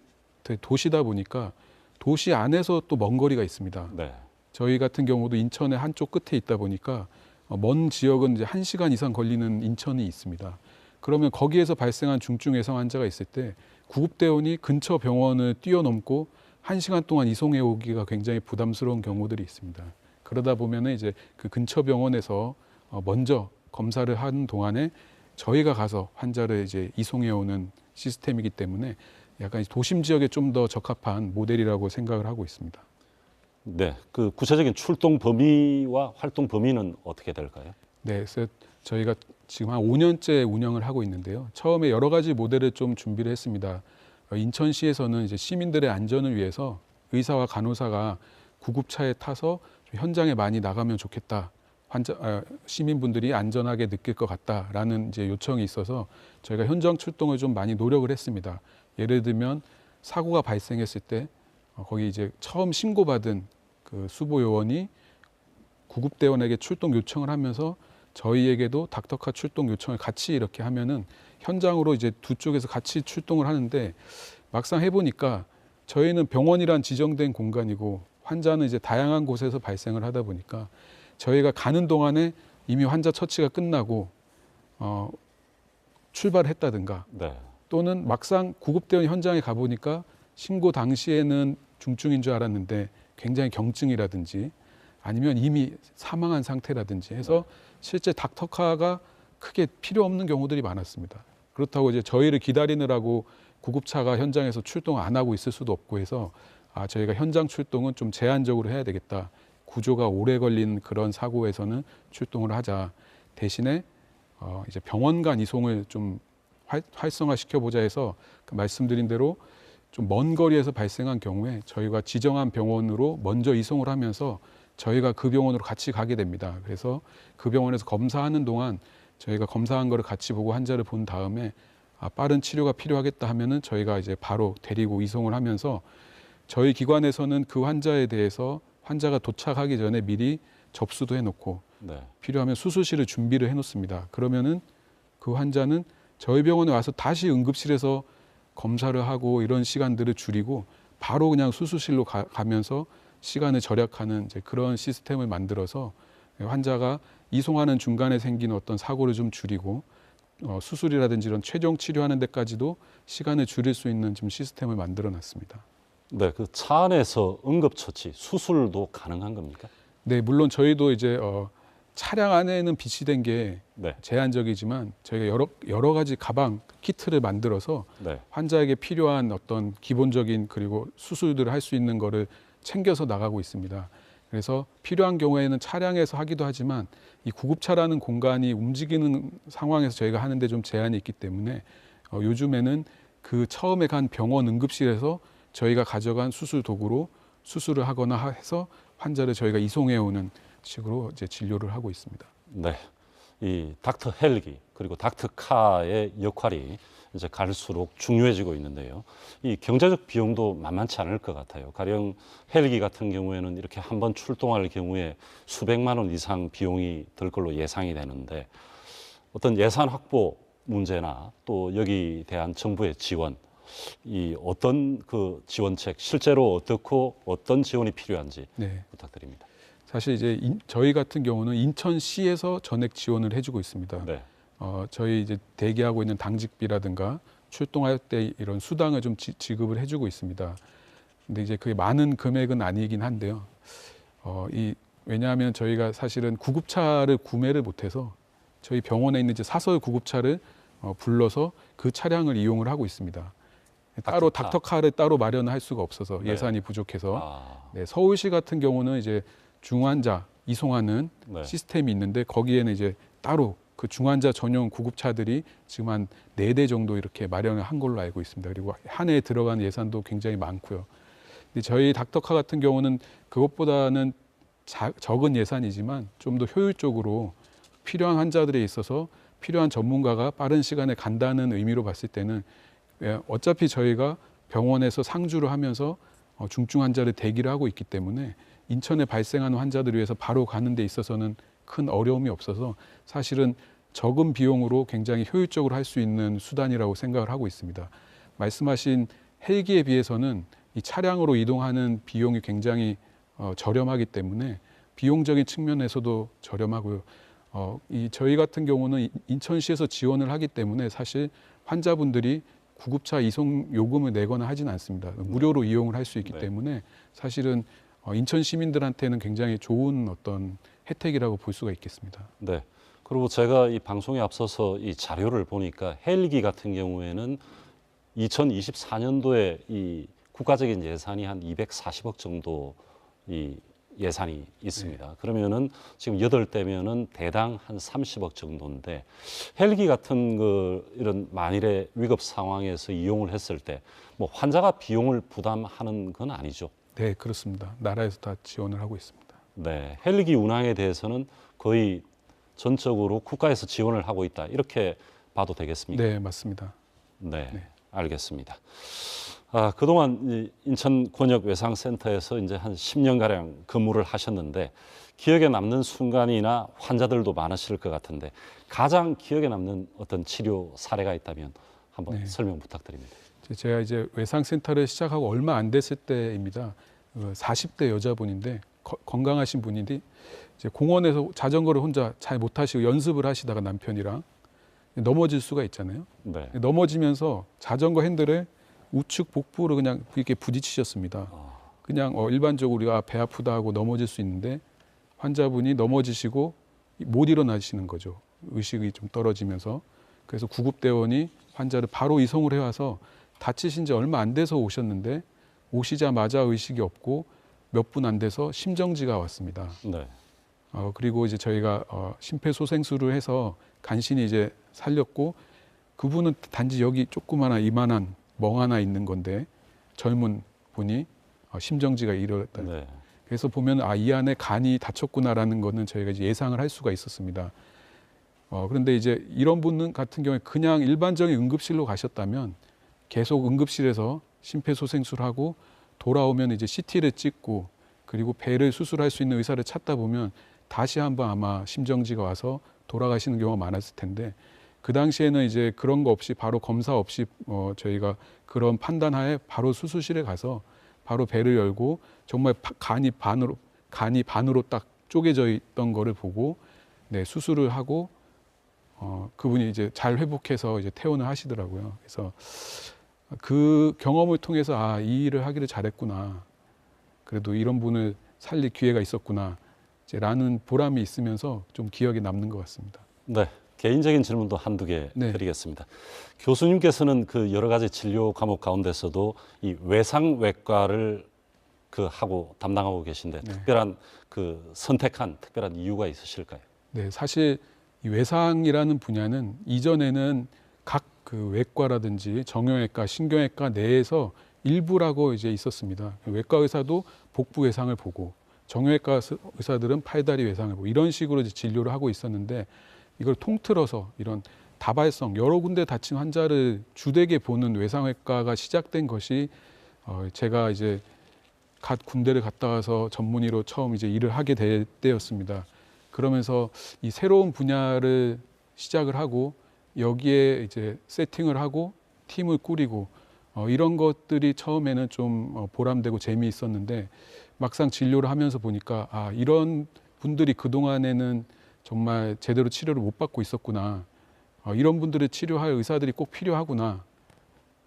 도시다 보니까 도시 안에서 또 먼 거리가 있습니다. 네. 저희 같은 경우도 인천의 한쪽 끝에 있다 보니까 먼 지역은 이제 1시간 이상 걸리는 인천이 있습니다. 그러면 거기에서 발생한 중증 외상 환자가 있을 때 구급대원이 근처 병원을 뛰어넘고 1시간 동안 이송해 오기가 굉장히 부담스러운 경우들이 있습니다. 그러다 보면은 이제 그 근처 병원에서 먼저 검사를 하는 동안에 저희가 가서 환자를 이제 이송해 오는 시스템이기 때문에 약간 도심 지역에 좀 더 적합한 모델이라고 생각을 하고 있습니다. 네. 그 구체적인 출동 범위와 활동 범위는 어떻게 될까요? 네, 그래서 저희가 지금 한 5년째 운영을 하고 있는데요. 처음에 여러 가지 모델을 좀 준비를 했습니다. 인천시에서는 이제 시민들의 안전을 위해서 의사와 간호사가 구급차에 타서 현장에 많이 나가면 좋겠다. 시민분들이 안전하게 느낄 것 같다라는 이제 요청이 있어서 저희가 현장 출동을 좀 많이 노력을 했습니다. 예를 들면 사고가 발생했을 때 거기 이제 처음 신고받은 그 수보 요원이 구급대원에게 출동 요청을 하면서 저희에게도 닥터카 출동 요청을 같이 이렇게 하면은 현장으로 이제 두 쪽에서 같이 출동을 하는데 막상 해보니까 저희는 병원이란 지정된 공간이고 환자는 이제 다양한 곳에서 발생을 하다 보니까 저희가 가는 동안에 이미 환자 처치가 끝나고 출발했다든가 네. 또는 막상 구급대원 현장에 가보니까 신고 당시에는 중증인 줄 알았는데 굉장히 경증이라든지 아니면 이미 사망한 상태라든지 해서 실제 닥터카가 크게 필요 없는 경우들이 많았습니다. 그렇다고 이제 저희를 기다리느라고 구급차가 현장에서 출동 안 하고 있을 수도 없고 해서 저희가 현장 출동은 좀 제한적으로 해야 되겠다. 구조가 오래 걸린 그런 사고에서는 출동을 하자. 대신에 이제 병원 간 이송을 좀 활성화시켜 보자 해서 말씀드린 대로 좀 먼 거리에서 발생한 경우에 저희가 지정한 병원으로 먼저 이송을 하면서 저희가 그 병원으로 같이 가게 됩니다. 그래서 그 병원에서 검사하는 동안 저희가 검사한 거를 같이 보고 환자를 본 다음에 빠른 치료가 필요하겠다 하면은 저희가 이제 바로 데리고 이송을 하면서 저희 기관에서는 그 환자에 대해서 환자가 도착하기 전에 미리 접수도 해놓고 네. 필요하면 수술실을 준비를 해놓습니다. 그러면은 그 환자는 저희 병원에 와서 다시 응급실에서 검사를 하고 이런 시간들을 줄이고 바로 그냥 수술실로 가면서 시간을 절약하는 이제 그런 시스템을 만들어서 환자가 이송하는 중간에 생긴 어떤 사고를 좀 줄이고 수술이라든지 이런 최종 치료하는 데까지도 시간을 줄일 수 있는 좀 시스템을 만들어 놨습니다. 네, 그 차 안에서 응급처치, 수술도 가능한 겁니까? 네, 물론 저희도 이제 차량 안에는 비치된 게 네. 제한적이지만 저희가 여러 가지 가방 키트를 만들어서 네. 환자에게 필요한 어떤 기본적인 그리고 수술들을 할 수 있는 거를 챙겨서 나가고 있습니다. 그래서 필요한 경우에는 차량에서 하기도 하지만 이 구급차라는 공간이 움직이는 상황에서 저희가 하는데 좀 제한이 있기 때문에 요즘에는 그 처음에 간 병원 응급실에서 저희가 가져간 수술 도구로 수술을 하거나 해서 환자를 저희가 이송해 오는 식으로 이제 진료를 하고 있습니다. 네, 이 닥터 헬기 그리고 닥터카의 역할이 이제 갈수록 중요해지고 있는데요. 이 경제적 비용도 만만치 않을 것 같아요. 가령 헬기 같은 경우에는 이렇게 한번 출동할 경우에 수백만 원 이상 비용이 들 걸로 예상이 되는데 어떤 예산 확보 문제나 또 여기 대한 정부의 지원, 이 어떤 그 지원책 실제로 어떻고 어떤 지원이 필요한지 네. 부탁드립니다. 사실 이제 저희 같은 경우는 인천시에서 전액 지원을 해주고 있습니다. 네. 저희 이제 대기하고 있는 당직비라든가 출동할 때 이런 수당을 좀 지급을 해주고 있습니다. 근데 이제 그게 많은 금액은 아니긴 한데요. 왜냐하면 저희가 사실은 구급차를 구매를 못해서 저희 병원에 있는 이제 사설 구급차를 불러서 그 차량을 이용을 하고 있습니다. 따로 닥터카를 따로 마련할 수가 없어서 네. 예산이 부족해서 네, 서울시 같은 경우는 이제 중환자 이송하는 네. 시스템이 있는데 거기에는 이제 따로 그 중환자 전용 구급차들이 지금 한 4대 정도 이렇게 마련을 한 걸로 알고 있습니다. 그리고 한 해에 들어가는 예산도 굉장히 많고요. 근데 저희 닥터카 같은 경우는 그것보다는 적은 예산이지만 좀 더 효율적으로 필요한 환자들에 있어서 필요한 전문가가 빠른 시간에 간다는 의미로 봤을 때는 어차피 저희가 병원에서 상주를 하면서 중증 환자를 대기를 하고 있기 때문에 인천에 발생하는 환자들을 위해서 바로 가는 데 있어서는 큰 어려움이 없어서 사실은 적은 비용으로 굉장히 효율적으로 할 수 있는 수단이라고 생각을 하고 있습니다. 말씀하신 헬기에 비해서는 이 차량으로 이동하는 비용이 굉장히 저렴하기 때문에 비용적인 측면에서도 저렴하고요. 저희 같은 경우는 인천시에서 지원을 하기 때문에 사실 환자분들이 구급차 이송 요금을 내거나 하진 않습니다. 무료로 이용을 할 수 있기 네. 때문에 사실은 인천 시민들한테는 굉장히 좋은 어떤 혜택이라고 볼 수가 있겠습니다. 네. 그리고 제가 이 방송에 앞서서 이 자료를 보니까 헬기 같은 경우에는 2024년도에 이 국가적인 예산이 한 240억 정도 이 예산이 있습니다. 그러면은 지금 8대면은 대당 한 30억 정도인데 헬기 같은 이런 만일의 위급 상황에서 이용을 했을 때 뭐 환자가 비용을 부담하는 건 아니죠. 네, 그렇습니다. 나라에서 다 지원을 하고 있습니다. 네. 헬기 운항에 대해서는 거의 전적으로 국가에서 지원을 하고 있다. 이렇게 봐도 되겠습니까? 네, 맞습니다. 네. 네. 알겠습니다. 그동안 이 인천권역외상센터에서 이제 한 10년가량 근무를 하셨는데 기억에 남는 순간이나 환자들도 많으실 것 같은데 가장 기억에 남는 어떤 치료 사례가 있다면 한번 네. 설명 부탁드립니다. 제가 이제 외상센터를 시작하고 얼마 안 됐을 때입니다. 40대 여자분인데 건강하신 분인데 이제 공원에서 자전거를 혼자 잘 못 타시고 연습을 하시다가 남편이랑 넘어질 수가 있잖아요. 네. 넘어지면서 자전거 핸들에 우측 복부를 그냥 이렇게 부딪히셨습니다. 그냥 일반적으로 우리가 배 아프다 하고 넘어질 수 있는데 환자분이 넘어지시고 못 일어나시는 거죠. 의식이 좀 떨어지면서. 그래서 구급대원이 환자를 바로 이송을 해와서 다치신 지 얼마 안 돼서 오셨는데 오시자마자 의식이 없고 몇 분 안 돼서 심정지가 왔습니다. 네. 그리고 이제 저희가 심폐소생술을 해서 간신히 이제 살렸고 그분은 단지 여기 조그마한 이만한 멍 하나 있는 건데 젊은 분이 심정지가 이르렀다. 네. 그래서 보면 이 안에 간이 다쳤구나라는 거는 저희가 이제 예상을 할 수가 있었습니다. 그런데 이제 이런 분 같은 경우에 그냥 일반적인 응급실로 가셨다면 계속 응급실에서 심폐소생술하고 돌아오면 이제 CT를 찍고 그리고 배를 수술할 수 있는 의사를 찾다 보면 다시 한번 아마 심정지가 와서 돌아가시는 경우가 많았을 텐데 그 당시에는 이제 그런 거 없이 바로 검사 없이 저희가 그런 판단하에 바로 수술실에 가서 바로 배를 열고 정말 간이 반으로 딱 쪼개져 있던 거를 보고 네, 수술을 하고 그분이 이제 잘 회복해서 이제 퇴원을 하시더라고요. 그래서 그 경험을 통해서 이 일을 하기를 잘했구나. 그래도 이런 분을 살릴 기회가 있었구나. 라는 보람이 있으면서 좀 기억에 남는 것 같습니다. 네. 개인적인 질문도 한두 개 네. 드리겠습니다. 교수님께서는 그 여러 가지 진료 과목 가운데서도 이 외상외과를 하고 담당하고 계신데 네. 특별한 선택한 특별한 이유가 있으실까요? 네, 사실 이 외상이라는 분야는 이전에는 각 그 외과라든지 정형외과, 신경외과 내에서 일부라고 이제 있었습니다. 외과 의사도 복부 외상을 보고 정형외과 의사들은 팔다리 외상을 보고 이런 식으로 이제 진료를 하고 있었는데 이걸 통틀어서 이런 다발성 여러 군데 다친 환자를 주되게 보는 외상외과가 시작된 것이 제가 이제 군대를 갔다 와서 전문의로 처음 이제 일을 하게 될 때였습니다. 그러면서 이 새로운 분야를 시작을 하고 여기에 이제 세팅을 하고 팀을 꾸리고 이런 것들이 처음에는 좀 보람되고 재미있었는데 막상 진료를 하면서 보니까 이런 분들이 그동안에는 정말 제대로 치료를 못 받고 있었구나. 이런 분들을 치료할 의사들이 꼭 필요하구나.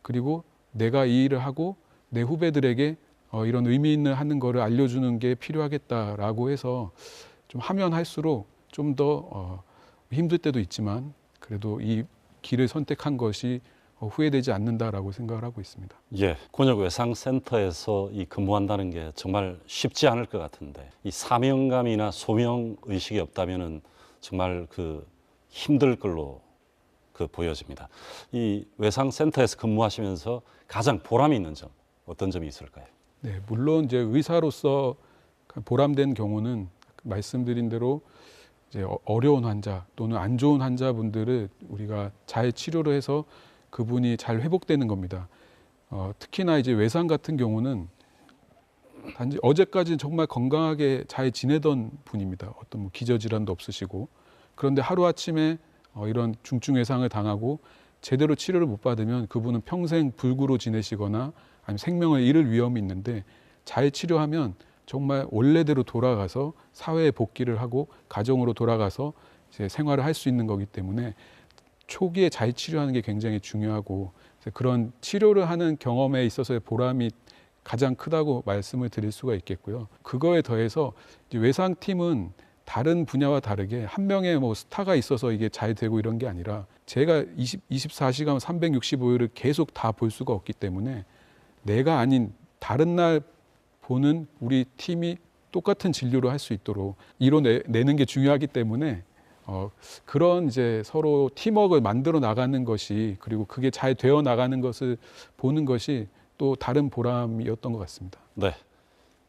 그리고 내가 이 일을 하고 내 후배들에게 이런 의미 있는 하는 거를 알려주는 게 필요하겠다라고 해서 좀 하면 할수록 좀 더 힘들 때도 있지만 그래도 이 길을 선택한 것이 후회되지 않는다라고 생각을 하고 있습니다. 예, 권역외상센터에서 근무한다는 게 정말 쉽지 않을 것 같은데 이 사명감이나 소명 의식이 없다면은 정말 힘들 걸로 보여집니다. 이 외상센터에서 근무하시면서 가장 보람이 있는 점 어떤 점이 있을까요? 네, 물론 이제 의사로서 보람된 경우는 말씀드린 대로 이제 어려운 환자 또는 안 좋은 환자분들을 우리가 잘 치료를 해서 그분이 잘 회복되는 겁니다. 특히나 이제 외상 같은 경우는 단지 어제까지는 정말 건강하게 잘 지내던 분입니다. 어떤 기저질환도 없으시고 그런데 하루 아침에 이런 중증 외상을 당하고 제대로 치료를 못 받으면 그분은 평생 불구로 지내시거나 아니면 생명을 잃을 위험이 있는데 잘 치료하면 정말 원래대로 돌아가서 사회에 복귀를 하고 가정으로 돌아가서 이제 생활을 할 수 있는 거기 때문에 초기에 잘 치료하는 게 굉장히 중요하고 그런 치료를 하는 경험에 있어서의 보람이 가장 크다고 말씀을 드릴 수가 있겠고요. 그거에 더해서 이제 외상팀은 다른 분야와 다르게 한 명의 뭐 스타가 있어서 이게 잘 되고 이런 게 아니라 제가 24시간 365일을 계속 다 볼 수가 없기 때문에 내가 아닌 다른 날 보는 우리 팀이 똑같은 진료를 할 수 있도록 이뤄내는 게 중요하기 때문에 그런 이제 서로 팀워크를 만들어 나가는 것이 그리고 그게 잘 되어 나가는 것을 보는 것이 또 다른 보람이었던 것 같습니다. 네,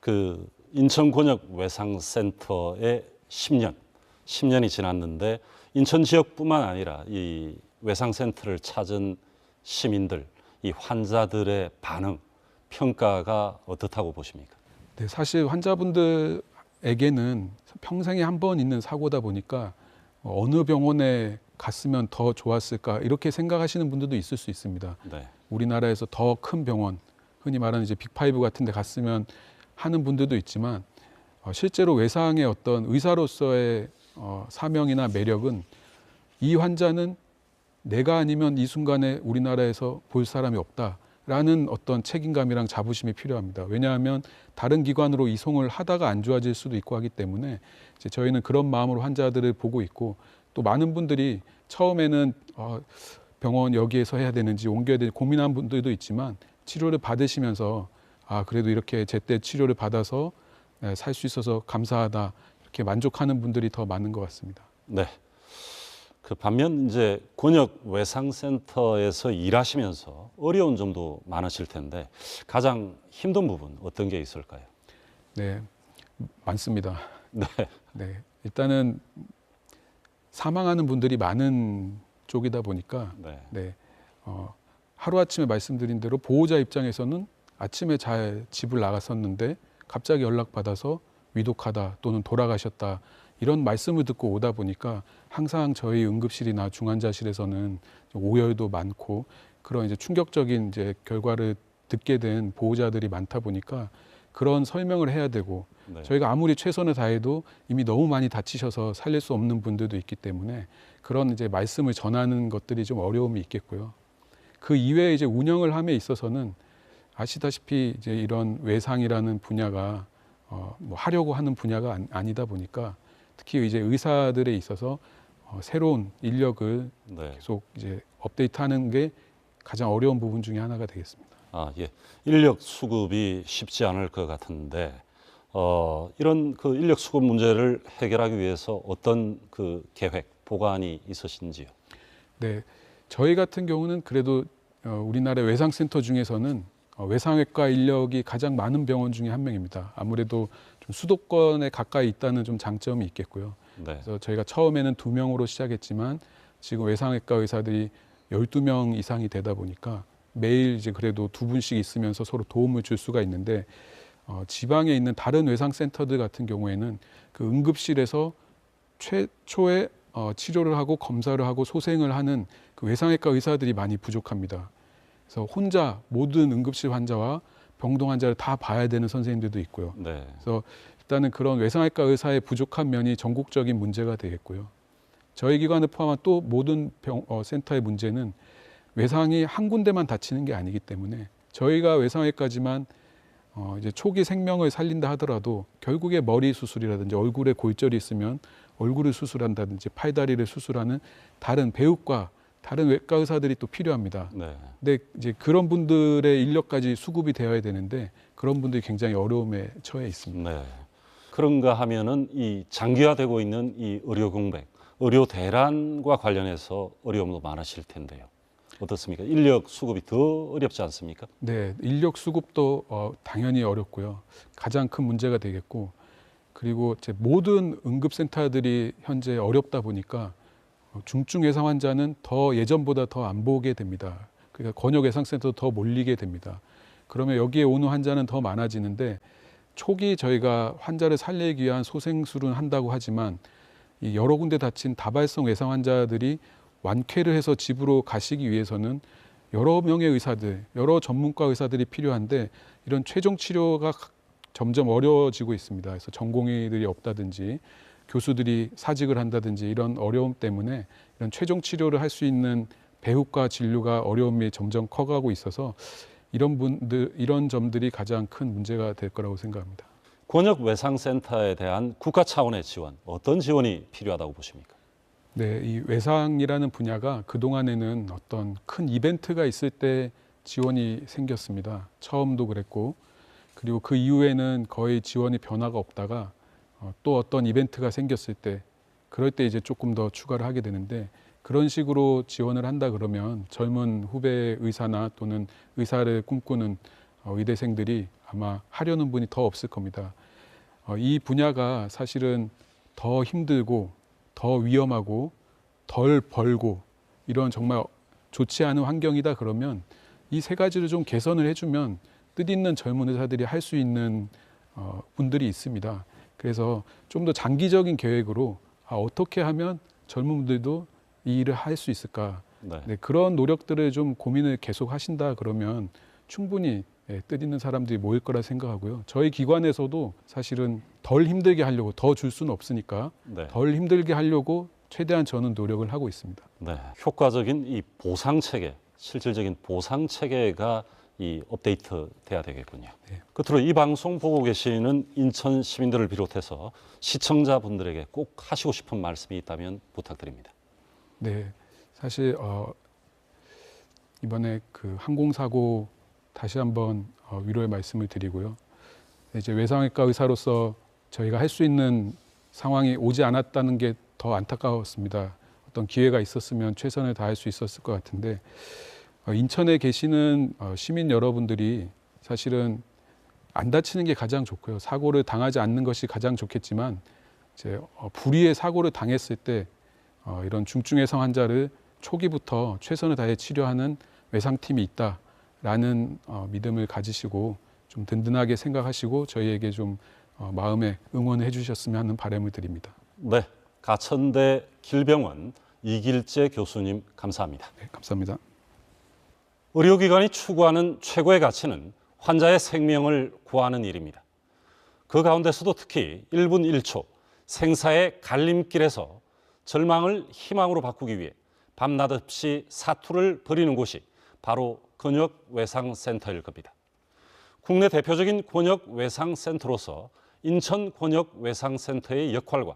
그 인천권역외상센터에 10년이 지났는데 인천 지역뿐만 아니라 이 외상센터를 찾은 시민들, 이 환자들의 반응, 평가가 어떻다고 보십니까? 네, 사실 환자분들에게는 평생에 한 번 있는 사고다 보니까 어느 병원에 갔으면 더 좋았을까 이렇게 생각하시는 분들도 있을 수 있습니다. 네. 우리나라에서 더 큰 병원, 흔히 말하는 이제 빅5 같은 데 갔으면 하는 분들도 있지만 실제로 외상의 어떤 의사로서의 사명이나 매력은 이 환자는 내가 아니면 이 순간에 우리나라에서 볼 사람이 없다라는 어떤 책임감이랑 자부심이 필요합니다. 왜냐하면 다른 기관으로 이송을 하다가 안 좋아질 수도 있고 하기 때문에 이제 저희는 그런 마음으로 환자들을 보고 있고 또 많은 분들이 처음에는 병원 여기에서 해야 되는지 옮겨야 되는지 고민한 분들도 있지만 치료를 받으시면서 그래도 이렇게 제때 치료를 받아서 살 수 있어서 감사하다 이렇게 만족하는 분들이 더 많은 것 같습니다. 네. 그 반면 이제 권역 외상센터에서 일하시면서 어려운 점도 많으실 텐데 가장 힘든 부분 어떤 게 있을까요? 네, 많습니다. 네. 네, 일단은 사망하는 분들이 많은 쪽이다 보니까 네. 하루아침에 말씀드린 대로 보호자 입장에서는 아침에 잘 집을 나갔었는데 갑자기 연락받아서 위독하다 또는 돌아가셨다 이런 말씀을 듣고 오다 보니까 항상 저희 응급실이나 중환자실에서는 오열도 많고 그런 이제 충격적인 이제 결과를 듣게 된 보호자들이 많다 보니까 그런 설명을 해야 되고 네. 저희가 아무리 최선을 다해도 이미 너무 많이 다치셔서 살릴 수 없는 분들도 있기 때문에 그런 이제 말씀을 전하는 것들이 좀 어려움이 있겠고요. 그 이외에 이제 운영을 함에 있어서는 아시다시피 이제 이런 외상이라는 분야가 뭐 하려고 하는 분야가 아니다 보니까 특히 이제 의사들에 있어서 새로운 인력을 계속 이제 업데이트하는 게 가장 어려운 부분 중에 하나가 되겠습니다. 예. 인력 수급이 쉽지 않을 것 같은데 이런 그 인력 수급 문제를 해결하기 위해서 어떤 그 계획, 보관이 있으신지요? 네, 저희 같은 경우는 그래도 우리나라 외상센터 중에서는 외상외과 인력이 가장 많은 병원 중에 한 명입니다. 아무래도 좀 수도권에 가까이 있다는 좀 장점이 있겠고요. 네. 그래서 저희가 처음에는 2명으로 시작했지만 지금 외상외과 의사들이 12명 이상이 되다 보니까 매일 이제 그래도 2분씩 있으면서 서로 도움을 줄 수가 있는데 지방에 있는 다른 외상센터들 같은 경우에는 그 응급실에서 최초에 치료를 하고 검사를 하고 소생을 하는 그 외상외과 의사들이 많이 부족합니다. 그래서 혼자 모든 응급실 환자와 병동 환자를 다 봐야 되는 선생님들도 있고요. 네. 그래서 일단은 그런 외상외과 의사의 부족한 면이 전국적인 문제가 되겠고요. 저희 기관을 포함한 또 모든 센터의 문제는 외상이 한 군데만 다치는 게 아니기 때문에 저희가 외상외과지만 이제 초기 생명을 살린다 하더라도 결국에 머리 수술이라든지 얼굴에 골절이 있으면 얼굴을 수술한다든지 팔다리를 수술하는 다른 배우과 다른 외과 의사들이 또 필요합니다. 네. 근데 이제 그런 분들의 인력까지 수급이 되어야 되는데 그런 분들이 굉장히 어려움에 처해 있습니다. 네. 그런가 하면은 이 장기화되고 있는 이 의료 공백, 의료 대란과 관련해서 어려움도 많으실 텐데요. 어떻습니까? 인력 수급이 더 어렵지 않습니까? 네, 인력 수급도 당연히 어렵고요. 가장 큰 문제가 되겠고 그리고 이제 모든 응급센터들이 현재 어렵다 보니까 중증 외상 환자는 더 예전보다 더 안 보게 됩니다. 그러니까 권역 외상센터도 더 몰리게 됩니다. 그러면 여기에 오는 환자는 더 많아지는데 초기 저희가 환자를 살리기 위한 소생술은 한다고 하지만 이 여러 군데 다친 다발성 외상 환자들이 완쾌를 해서 집으로 가시기 위해서는 여러 명의 의사들, 여러 전문가 의사들이 필요한데 이런 최종 치료가 점점 어려워지고 있습니다. 그래서 전공의들이 없다든지 교수들이 사직을 한다든지 이런 어려움 때문에 이런 최종 치료를 할 수 있는 배후과 진료가 어려움이 점점 커가고 있어서 이런 점들이 가장 큰 문제가 될 거라고 생각합니다. 권역외상센터에 대한 국가 차원의 지원, 어떤 지원이 필요하다고 보십니까? 네, 이 외상이라는 분야가 그동안에는 어떤 큰 이벤트가 있을 때 지원이 생겼습니다. 처음도 그랬고, 그리고 그 이후에는 거의 지원이 변화가 없다가 또 어떤 이벤트가 생겼을 때, 그럴 때 이제 조금 더 추가를 하게 되는데, 그런 식으로 지원을 한다 그러면 젊은 후배 의사나 또는 의사를 꿈꾸는 의대생들이 아마 하려는 분이 더 없을 겁니다. 이 분야가 사실은 더 힘들고 더 위험하고 덜 벌고 이런 정말 좋지 않은 환경이다 그러면 이 세 가지를 좀 개선을 해주면 뜻있는 젊은 의사들이 할 수 있는 분들이 있습니다. 그래서 좀 더 장기적인 계획으로 어떻게 하면 젊은 분들도 이 일을 할 수 있을까? 네. 네, 그런 노력들을 좀 고민을 계속 하신다 그러면 충분히 뜻있는 사람들이 모일 거라 생각하고요. 저희 기관에서도 사실은 덜 힘들게 하려고, 더 줄 수는 없으니까 네. 덜 힘들게 하려고 최대한 저는 노력을 하고 있습니다. 네, 효과적인 이 보상 체계, 실질적인 보상 체계가 이 업데이트 돼야 되겠군요. 네. 끝으로 이 방송 보고 계시는 인천 시민들을 비롯해서 시청자분들에게 꼭 하시고 싶은 말씀이 있다면 부탁드립니다. 네, 사실 이번에 그 항공사고 다시 한번 위로의 말씀을 드리고요. 이제 외상외과 의사로서 저희가 할 수 있는 상황이 오지 않았다는 게 더 안타까웠습니다. 어떤 기회가 있었으면 최선을 다할 수 있었을 것 같은데 인천에 계시는 시민 여러분들이 사실은 안 다치는 게 가장 좋고요. 사고를 당하지 않는 것이 가장 좋겠지만 이제 불의의 사고를 당했을 때 이런 중증외상 환자를 초기부터 최선을 다해 치료하는 외상팀이 있다라는 믿음을 가지시고 좀 든든하게 생각하시고 저희에게 좀 마음에 응원해 주셨으면 하는 바람을 드립니다. 네, 가천대 길병원 이길재 교수님 감사합니다. 네, 감사합니다. 의료기관이 추구하는 최고의 가치는 환자의 생명을 구하는 일입니다. 그 가운데서도 특히 1분 1초 생사의 갈림길에서 절망을 희망으로 바꾸기 위해 밤낮 없이 사투를 벌이는 곳이 바로 권역외상센터일 겁니다. 국내 대표적인 권역외상센터로서 인천 권역외상센터의 역할과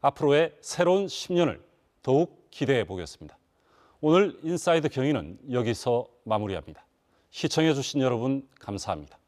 앞으로의 새로운 10년을 더욱 기대해 보겠습니다. 오늘 인사이드 경위는 여기서 마무리합니다. 시청해 주신 여러분 감사합니다.